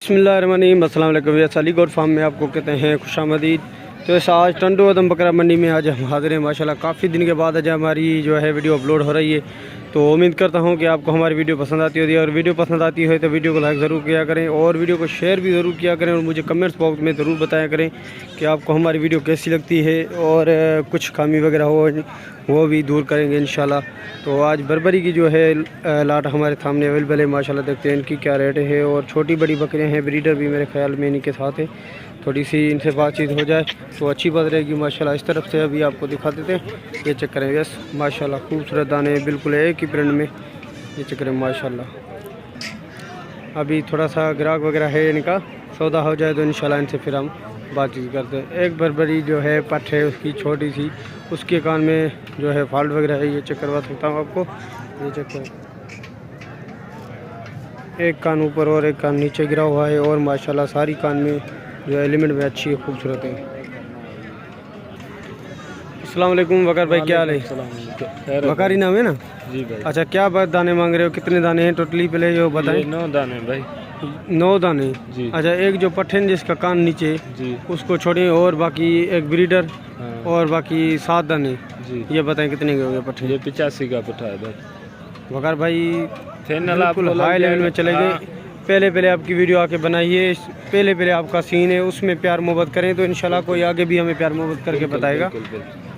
बिस्मिल्लाहिर्रहमानिर्रहीम। अस्सलाम वालेकुम। अली गोट फार्म में आपको कहते हैं खुशामदीद। तो इस आज टंडो अदम बकरा मंडी में आज हम हाजिर हैं। माशाल्लाह काफ़ी दिन के बाद आज हमारी जो है वीडियो अपलोड हो रही है। तो उम्मीद करता हूं कि आपको हमारी वीडियो पसंद आती होगी, और वीडियो पसंद आती है तो वीडियो को लाइक ज़रूर किया करें और वीडियो को शेयर भी ज़रूर किया करें, और मुझे कमेंट्स बॉक्स में ज़रूर बताया करें कि आपको हमारी वीडियो कैसी लगती है, और कुछ खामी वगैरह हो वो भी दूर करेंगे इंशाल्लाह। तो आज बर्बरी की जो है लाट हमारे सामने अवेलेबल है। माशाल्लाह देखते हैं इनकी क्या रेट है, और छोटी बड़ी बकरियां हैं, ब्रीडर भी मेरे ख्याल में इन्हीं के साथ है। थोड़ी सी इनसे बातचीत हो जाए तो अच्छी बात रहेगी। माशाल्लाह इस तरफ से अभी आपको दिखा देते हैं। ये चेक करें, यस माशाल्लाह खूबसूरत दाने बिल्कुल एक ही प्रिंट में। ये चेक करें माशाल्लाह। अभी थोड़ा सा ग्राहक वगैरह है, इनका सौदा हो जाए तो इंशाल्लाह इनसे फिर हम बातचीत करते हैं। एक बर्बरी जो है पट है उसकी छोटी सी, उसके कान में जो है फॉल्ट वगैरह है, ये चेक करवा सकता हूँ आपको। ये चेक करें, एक कान ऊपर और एक कान नीचे गिरा हुआ है, और माशाल्लाह सारी कान में जो एलिमेंट में अच्छी है, खूबसूरत है। अस्सलाम वालेकुम वकार भाई, क्या हाल है? वकारी नाम है ना जी भाई। अच्छा, क्या बात दाने मांग रहे हो? कितने दाने हैं टोटली पहले जो बताएं? 9 दाने भाई। 9 दाने जी। अच्छा, एक जो पठन जिसका कान नीचे जी उसको छोड़िए, और बाकी एक ब्रीडर, हाँ। और बाकी 7 दाने। जी ये बताएं कितने के हो गए पठन? ये 85 का पठा है भाई। वकार भाई फाइनल बिल्कुल आपको हाई लेवल में चले गए। हाँ। पहले आपकी वीडियो आके बनाइए, पहले आपका सीन है उसमें प्यार मोहब्बत करें तो इंशाल्लाह कोई आगे भी हमें प्यार मोहब्बत करके बताएगा।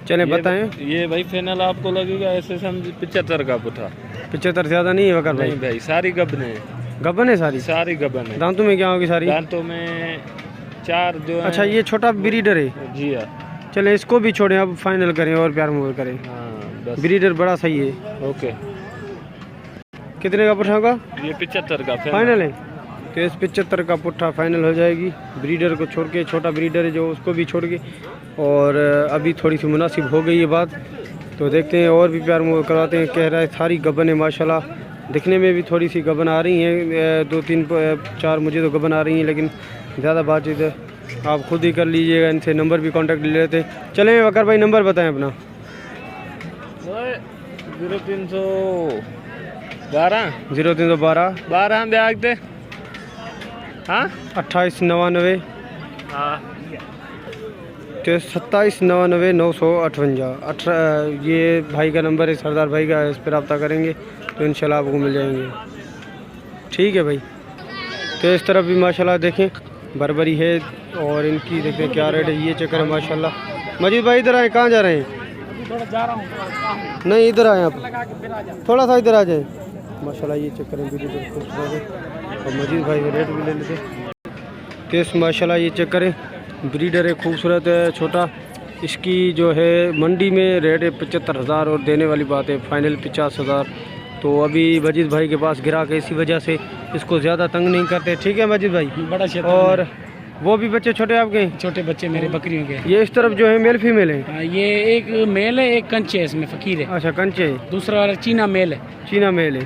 चलें बताएं। ये भाई फाइनल आपको लगेगा ऐसे समझ 75 का पुठा। 75 ज़्यादा नहीं है वकार भाई? नहीं भाई, सारी गबन है। गबन है सारी? सारी गबन है। दांतों में क्या होगी सारी? दांतों में 4 जो है। अच्छा, ये छोटा ब्रीडर है? जी हाँ। चले इसको भी छोड़ें, अब फाइनल करें और प्यार मोहब्बत करें। हाँ बस। ब्रीडर बड़ा सही है। ओके। कितने का पुट्ठा होगा? ये 75 का फाइनल है। तो इस 75 का पुट्ठा फाइनल हो जाएगी। ब्रीडर को छोड़ के, छोटा ब्रीडर है जो, उसको भी छोड़ के, और अभी थोड़ी सी मुनासिब हो गई है बात, तो देखते हैं और भी प्यार मोहब्बत करवाते हैं। कह रहा है सारी गबन है माशाल्लाह, दिखने में भी थोड़ी सी गबन आ रही हैं, 2 3 4 मुझे तो गबन आ रही हैं, लेकिन ज़्यादा बातचीत है आप खुद ही कर लीजिएगा। इनसे नंबर भी कांटेक्ट ले लेते हैं। चलें वकार भाई, नंबर बताएं अपना। 0312 0312 ब्याग दे। हाँ 2899 हाँ 2799 958। ये भाई का नंबर है, सरदार भाई का, इस पर रब्ता करेंगे तो इंशाल्लाह आपको मिल जाएंगे। ठीक है भाई। तो इस तरफ भी माशाल्लाह देखें बर्बरी है, और इनकी देखें क्या रेट है। ये चक्कर है माशाल्लाह। मजीद भाई इधर आए, कहाँ जा रहे हैं? जा रहा हूँ। नहीं इधर आए आप, थोड़ा सा इधर आ जाए। माशाल्लाह ये चक्कर है, और मजीद भाई रेट भी ले लेते। केस माशाल्लाह ये चक्कर है, ब्रीडर है, खूबसूरत है, छोटा। इसकी जो है मंडी में रेट है 75,000, और देने वाली बात है फाइनल 50,000। तो अभी मजीद भाई के पास गिरा के इसी वजह से इसको ज़्यादा तंग नहीं करते। ठीक है मजीद भाई? बड़ा क्षेत्र। और वो भी बच्चे छोटे आपके? छोटे बच्चे मेरे बकरियों के। ये इस तरफ जो है मेल फीमेल है? ये एक मेल है, एक कंचे है, इसमें फकीर है। अच्छा कंचे है। दूसरा वाला चीना मेल है। चीना मेल है।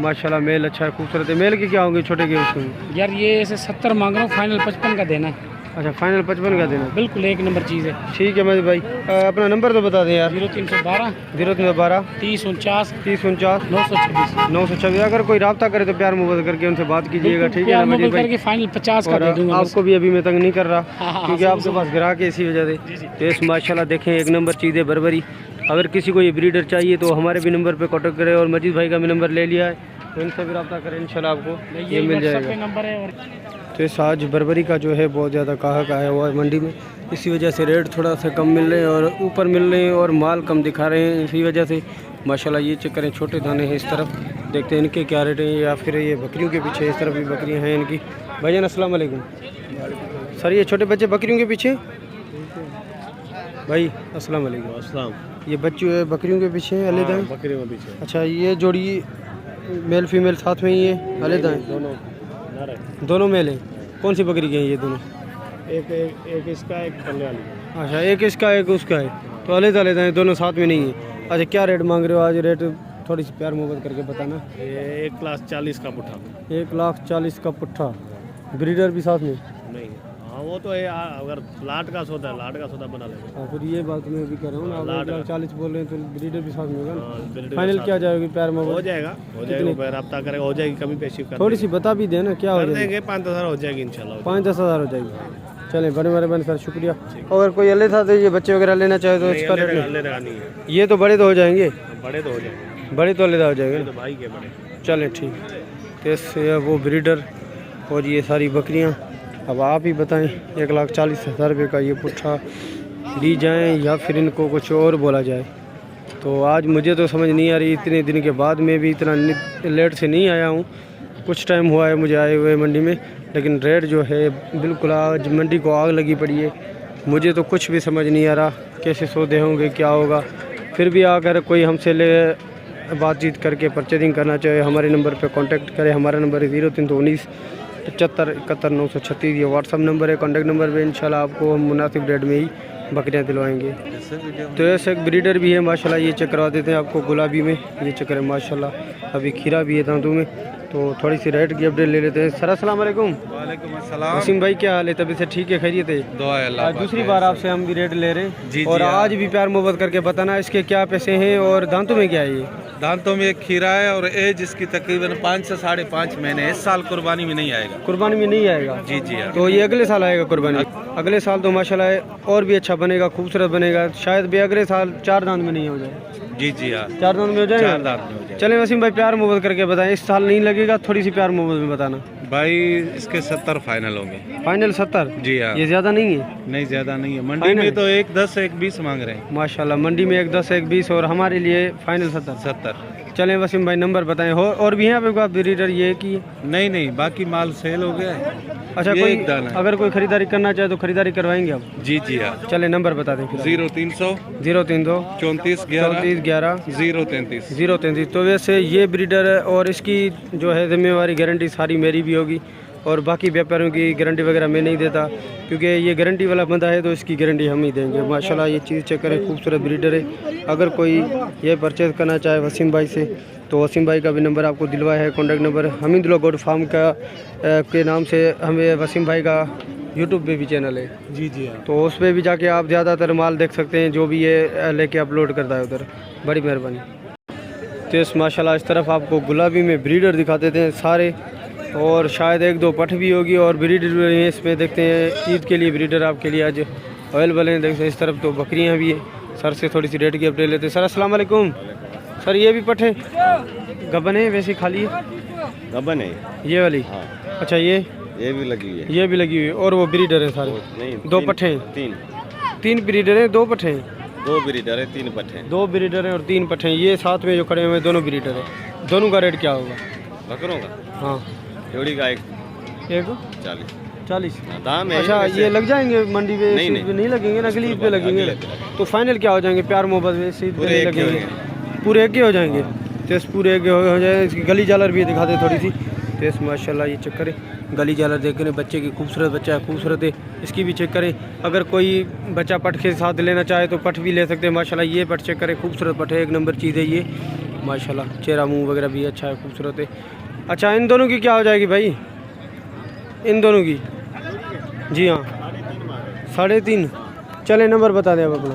माशाल्लाह मेल अच्छा है, खूबसूरत है। मेल की क्या होंगे छोटे के उसमें? यार ये ऐसे 70 मांग रहा हूँ, फाइनल 55 का देना। अच्छा फाइनल 55 का देना? बिल्कुल एक नंबर चीज़ है। ठीक है मजीद भाई, अपना नंबर तो बता दें यार। 0312 0312 30 49 3049 926 926। अगर कोई रब्ता करे तो प्यार मुहब्बत करके उनसे बात कीजिएगा। ठीक है ना मजीद भाई? फाइनल 50 का दे दूंगा। आपको भी अभी मैं तंग नहीं कर रहा, हाँ, क्योंकि आपके पास ग्राहक है इसी वजह से। तो इस माशाल्लाह देखें एक नंबर चीज़ है बर्बरी। अगर किसी को ये ब्रीडर चाहिए तो हमारे भी नंबर पे कॉन्टेक्ट करें, और मजीद भाई का भी नंबर ले लिया है तो इनसे भी रब्ता करें, इंशाल्लाह आपको ये मिल जाएगा। नंबर है। तो इस आज बर्बरी का जो है बहुत ज़्यादा ग्राहक आया हुआ है मंडी में, इसी वजह से रेट थोड़ा सा कम मिल रहे हैं और ऊपर मिल रहे हैं, और माल कम दिखा रहे हैं इसी वजह से। माशाल्लाह ये चेक करें, छोटे दाने हैं इस तरफ, देखते हैं इनके क्या रेट हैं। या फिर ये बकरियों के पीछे इस तरफ भी बकरियां हैं इनकी। भाईजान अस्सलाम वालेकुम। सर ये छोटे बच्चे बकरियों के पीछे? भाई अस्सलाम वालेकुम। अस्सलाम। ये बच्चे बकरियों के पीछे हैं अलग हैं? बकरियों के पीछे। अच्छा, ये जोड़ी मेल फीमेल साथ में ही है अलग हैं? दोनों मेल हैं। कौन सी बकरी के हैं ये दोनों? एक इसका, एक पल्ले वाली। अच्छा, एक इसका एक उसका है, तो अलग अलग हैं, दोनों साथ में नहीं है। अच्छा, क्या रेट मांग रहे हो आज? रेट थोड़ी सी प्यार मोहब्बत करके बताना। ये 1,40,000 का पुट्ठा। 1,40,000 का पुट्ठा, ब्रीडर भी साथ में? नहीं, हाँ वो तो है यार, अगर लाट का सौदा है, लाट का सौदा बना लेगा। हाँ, फिर ये बात मैं भी कह रहा हूँ ना, आप लाट 1,40,000 बोल रहे हैं तो ब्रीडर भी साथ में होगा ना। हाँ, बिल्डर फाइनल के क्या साथ जाएगी पैर में? हो जाएगा, फिर रब्ता करेगा, हो जाएगी, कमी पेशी कर थोड़ी सी बता भी देना क्या हो कर जाएगी? देंगे, 5-10 हज़ार हो जाएगी इंशाल्लाह। 5-10 हज़ार हो जाएगी। चलें, बड़े मेहरबानी सर, शुक्रिया। अगर कोई अल्ले था तो ये बच्चे वगैरह लेना चाहे तो इसका रेट नहीं? ले नहीं है, ये तो बड़े तो हो जाएंगे, बड़े तो हो जाएंगे, बड़े तो अल्लेदा हो जाएंगे ये ना। तो भाई के बड़े। चलें ठीक। तो इससे वो ब्रीडर और ये सारी बकरियां, अब आप ही बताएं 1,40,000 रुपये का ये पुट्ठा ली जाएं या फिर इनको कुछ और बोला जाए। तो आज मुझे तो समझ नहीं आ रही, इतने दिन के बाद मैं भी इतना लेट से नहीं आया हूँ, कुछ टाइम हुआ है मुझे आए हुए मंडी में, लेकिन रेट जो है बिल्कुल आज मंडी को आग लगी पड़ी है। मुझे तो कुछ भी समझ नहीं आ रहा कैसे सौदे होंगे, क्या होगा। फिर भी अगर कोई हमसे ले बातचीत करके परचेजिंग करना चाहे, हमारे नंबर पे कांटेक्ट करें। हमारा नंबर है 0319 75 71 936। ये व्हाट्सअप नंबर है, कॉन्टैक्ट नंबर पे इंशाल्लाह आपको हम मुनासिब रेट में ही बकरियाँ दिलवाएंगे। तो ऐसे एक ब्रीडर भी है माशाल्लाह, ये चेक करवा देते हैं आपको गुलाबी में, ये चेक करें माशाल्लाह। अभी खीरा भी है दांतों में, तो थोड़ी सी रेट की अपडेट ले लेते हैं। सर अस्सलाम वालेकुम। वालेकुम अस्सलाम। वसीम भाई क्या हाल है? तभी से ठीक है, खैरियत है? दुआ है अल्लाह आज दूसरी बार आपसे हम भी रेट ले रहे हैं, जी, और जी, आज भी प्यार मोहब्बत करके बताना इसके क्या पैसे हैं और दांतों में क्या है ये? दांतों में एक खीरा है और एज इसकी तकरीबन 5 से 5.5 महीने। इस साल कुर्बानी में नहीं आएगा। कुर्बानी में नहीं आएगा? जी जी हाँ। तो ये अगले साल आएगा कुर्बानी? अगले साल तो माशाल्लाह और भी अच्छा बनेगा, खूबसूरत बनेगा। शायद भी अगले साल 4 दांत में नहीं हो जाए। जी जी हाँ, 4 दांत में हो 4 जाएगा? दांत में हो जाएगा। चलें वसीम भाई, प्यार मोहब्बत करके बताएं, इस साल नहीं लगेगा, थोड़ी सी प्यार मोहब्बत में बताना। भाई इसके 70 फाइनल होंगे। फाइनल 70? जी हाँ, ये ज़्यादा नहीं है? नहीं ज़्यादा नहीं है। मंडी फाइनल? में तो 1.10 1.20 मांग रहे हैं। माशाल्लाह, मंडी में 1.10 1.20 और हमारे लिए फाइनल 70। 70। चलें वसीम भाई, नंबर बताएं। हो और भी हैं आपके पास ब्रीडर ये की? नहीं नहीं, बाकी माल सेल हो गया है। अच्छा, ये कोई एक दाना है। अगर कोई खरीदारी करना चाहे तो खरीदारी करवाएंगे आप? जी जी हाँ। चलें, नंबर बता दें फिर। 0300 032 34 34 11 033। 033। तो वैसे ये ब्रीडर है और इसकी जो है जिम्मेवारी गारंटी सारी मेरी भी होगी, और बाकी व्यापारियों की गारंटी वगैरह मैं नहीं देता, क्योंकि ये गारंटी वाला बंदा है तो इसकी गारंटी हम ही देंगे। माशाल्लाह ये चीज़ चेक करें, खूबसूरत ब्रीडर है। अगर कोई ये परचेज़ करना चाहे वसीम भाई से, तो वसीम भाई का भी नंबर आपको दिलवाया है, कॉन्टैक्ट नंबर। हमीद लो गोड फार्म का के नाम से हमें वसीम भाई का यूट्यूब पे भी चैनल है। जी जी हाँ। तो उस पर भी जाके आप ज़्यादातर माल देख सकते हैं, जो भी ये लेके अपलोड करता है उधर। बड़ी मेहरबानी। तो इस माशाल्लाह इस तरफ आपको गुलाबी में ब्रीडर दिखा देते हैं सारे, और शायद 1-2 पठ भी होगी और ब्रीडर भी हैं इसमें। देखते हैं ईद के लिए ब्रीडर आपके लिए आज अवेलेबल हैं। देखते हैं इस तरफ तो बकरियां भी हैं। सर से थोड़ी सी रेट की अपडेट लेते हैं। सर अस्सलाम वालेकुम। सर ये भी पठ है? गबन है वैसे खाली है? गबन है ये वाली? हाँ। अच्छा, ये भी लगी हुई है। ये भी लगी हुई है, और वो ब्रीडर है सारे? नहीं, 2 पट्ठे हैं? 3 ब्रीडर हैं, 2 पट्ठे हैं? 2 ब्रीडर है, 3 पट्टे हैं। 2 ब्रीडर हैं और 3 पट्ठे हैं। ये साथ में जो खड़े हुए हैं दोनों ब्रीडर हैं। दोनों का रेट क्या होगा? बकरों का हाँ, जोड़ी का 40। 40 दाम है। अच्छा, ये लग जाएंगे मंडी पे? नहीं, इस ईद पे नहीं लगेंगे ना, अगली ईद पे लगेंगे। तो फाइनल क्या हो जाएंगे प्यार मोहब्बत में? इस ईद पे नहीं लगेंगे, पूरे एक ही हो जाएंगे। तो इस पूरे एक हो जाए। इसकी गली झालर भी दिखा दे थोड़ी सी। तो इस माशाल्लाह ये चेक करें, गली झालर देख करें, बच्चे की खूबसूरत बच्चा है, खूबसूरत है। इसकी भी चेक करें। अगर कोई बच्चा पट के साथ लेना चाहे तो पट भी ले सकते हैं। माशाल्लाह ये पट चेक करें, खूबसूरत पट है, 1 नंबर चीज़ है ये माशाल्लाह। चेहरा मुँह वगैरह भी अच्छा है, खूबसूरत है। अच्छा, इन दोनों की क्या हो जाएगी भाई? इन दोनों की? जी हाँ, 3.5। चले, नंबर बता दें आप अपना।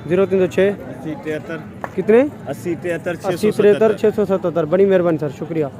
0306 80 73 कितने? 80 73 80 73 677। बड़ी मेहरबानी सर, शुक्रिया।